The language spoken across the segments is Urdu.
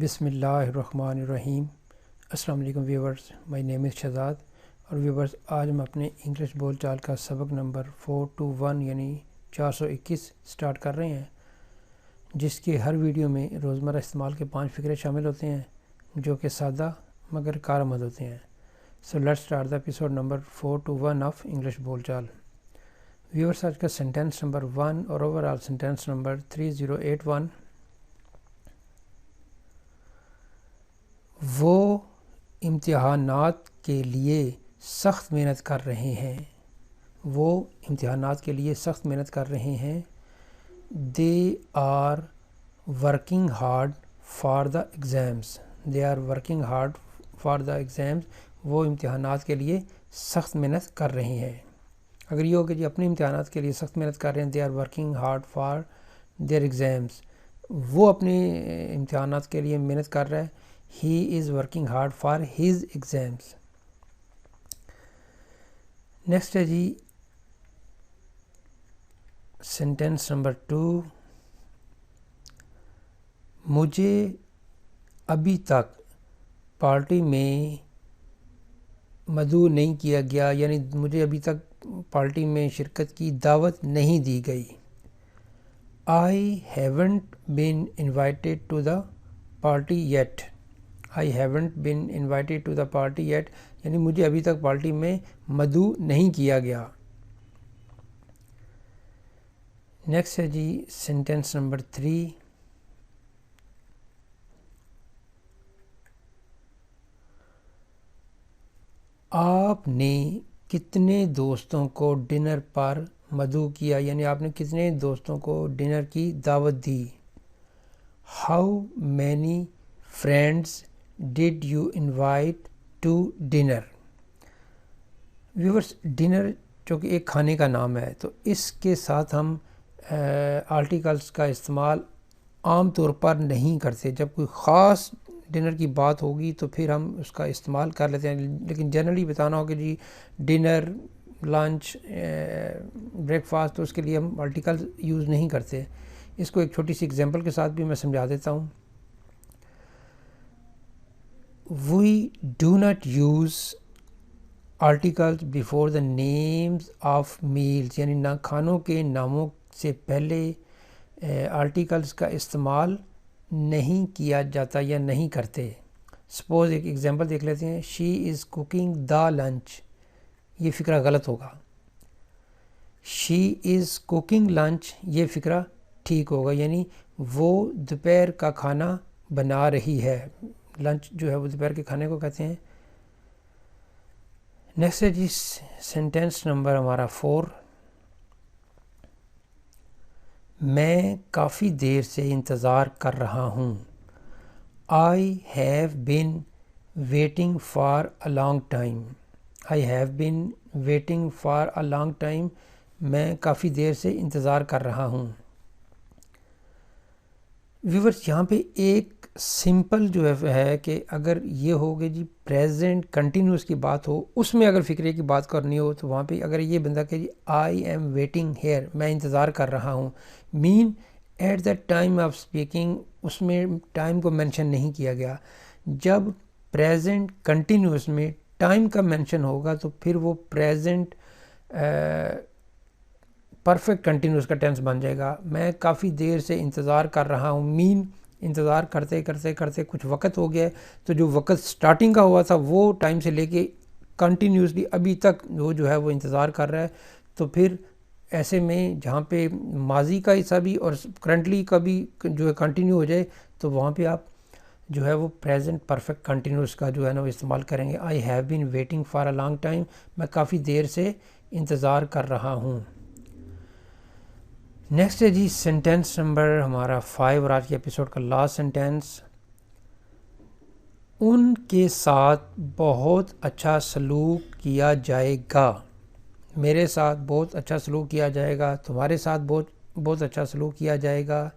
بسم اللہ الرحمن الرحیم۔ السلام علیکم ویورز، مائی نیم از شہزاد۔ اور ویورز، آج ہم اپنے انگلش بول چال کا سبق نمبر 421 یعنی 421 سٹارٹ کر رہے ہیں، جس کے ہر ویڈیو میں روزمرہ استعمال کے 5 فقرے شامل ہوتے ہیں جو کہ سادہ مگر کارآمد ہوتے ہیں۔ So let's start the episode number 421 of English بول چال۔ ویورز، آج کا سینٹینس نمبر 1 اور اوور آل سینٹینس نمبر 3081۔ وہ امتحانات کے لیے سخت محنت کر رہے ہیں۔ وہ امتحانات کے لیے سخت محنت کر رہے ہیں۔ They are working hard for the exams. They are working hard for the exams. وہ امتحانات کے لیے سخت محنت کر رہے ہیں۔ اگر یہ ہو کہ جی اپنے امتحانات کے لیے سخت محنت کر رہے ہیں، They are working hard for their exams. وہ اپنے امتحانات کے لیے محنت کر رہا ہے، He is working hard for his exams. Next ہے جی سینٹینس نمبر 2۔ مجھے ابھی تک پارٹی میں مدعو نہیں کیا گیا، یعنی مجھے ابھی تک پارٹی میں شرکت کی دعوت نہیں دی گئی۔ I haven't been invited to the party yet. I haven't been invited to the party yet. یعنی مجھے ابھی تک پارٹی میں مدعو نہیں کیا گیا۔ نیکسٹ ہے جی سینٹینس نمبر 3۔ آپ نے کتنے دوستوں کو ڈنر پر مدعو کیا، یعنی آپ نے کتنے دوستوں کو ڈنر کی دعوت دی۔ How many friends did you invite to dinner? Viewers, dinner جو کہ ایک کھانے کا نام ہے، تو اس کے ساتھ ہم آرٹیکلس کا استعمال عام طور پر نہیں کرتے۔ جب کوئی خاص ڈنر کی بات ہوگی تو پھر ہم اس کا استعمال کر لیتے ہیں، لیکن جنرلی بتانا ہو کہ جی ڈنر، لنچ، بریک فاسٹ، تو اس کے لیے ہم آرٹیکل یوز نہیں کرتے۔ اس کو ایک چھوٹی سی ایگزامپل کے ساتھ بھی میں سمجھا دیتا ہوں۔ We do not use articles before the names of meals. یعنی نہ کھانوں کے ناموں سے پہلے آرٹیکلس کا استعمال نہیں کیا جاتا یا نہیں کرتے۔ سپوز ایک ایگزامپل دیکھ لیتے ہیں، She is cooking the lunch. یہ فقرہ غلط ہوگا۔ She is cooking lunch، یہ فقرہ ٹھیک ہوگا، یعنی وہ دوپہر کا کھانا بنا رہی ہے۔ لنچ جو ہے وہ دوپہر کے کھانے کو کہتے ہیں۔ نیکسٹ ہے جی سینٹینس نمبر ہمارا 4۔ میں کافی دیر سے انتظار کر رہا ہوں۔ I have been waiting for a long time. I have been waiting for a long time. میں کافی دیر سے انتظار کر رہا ہوں۔ ویورز، یہاں پہ ایک سمپل جو ہے کہ اگر یہ ہوگی جی پریزنٹ کنٹینیوس کی بات ہو، اس میں اگر فقرے کی بات کرنی ہو تو وہاں پہ اگر یہ بندہ کہ جی آئی ایم ویٹنگ ہیئر، میں انتظار کر رہا ہوں، مین at the time of speaking, اس میں ٹائم کو مینشن نہیں کیا گیا۔ جب پریزنٹ کنٹینیوس میں ٹائم کا مینشن ہوگا تو پھر وہ پریزنٹ پرفیکٹ کنٹینیوس کا ٹینس بن جائے گا۔ میں کافی دیر سے انتظار کر رہا ہوں، مین انتظار کرتے کرتے کرتے کچھ وقت ہو گیا ہے، تو جو وقت سٹارٹنگ کا ہوا تھا وہ ٹائم سے لے کے کنٹینیوسلی ابھی تک وہ جو ہے وہ انتظار کر رہا ہے۔ تو پھر ایسے میں جہاں پہ ماضی کا حصہ بھی اور کرنٹلی کا بھی جو ہے کنٹینیو ہو جائے تو وہاں پہ آپ جو ہے وہ پریزنٹ پرفیکٹ کنٹینیوس کا جو ہے نا وہ استعمال کریں گے۔ I have been waiting for a long time, میں کافی دیر سے انتظار کر رہا ہوں۔ نیکسٹ ہے جی سینٹینس نمبر ہمارا 5 اور آج کے ایپیسوڈ کا لاسٹ سینٹینس۔ ان کے ساتھ بہت اچھا سلوک کیا جائے گا۔ میرے ساتھ بہت اچھا سلوک کیا جائے گا، تمہارے ساتھ بہت اچھا سلوک کیا جائے گا،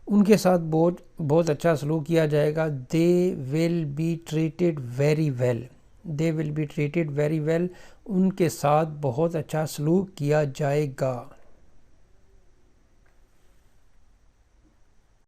ان کے ساتھ بہت اچھا سلوک کیا جائے گا۔ They will be treated very well. They will be treated very well. ان کے ساتھ بہت اچھا سلوک کیا جائے گا۔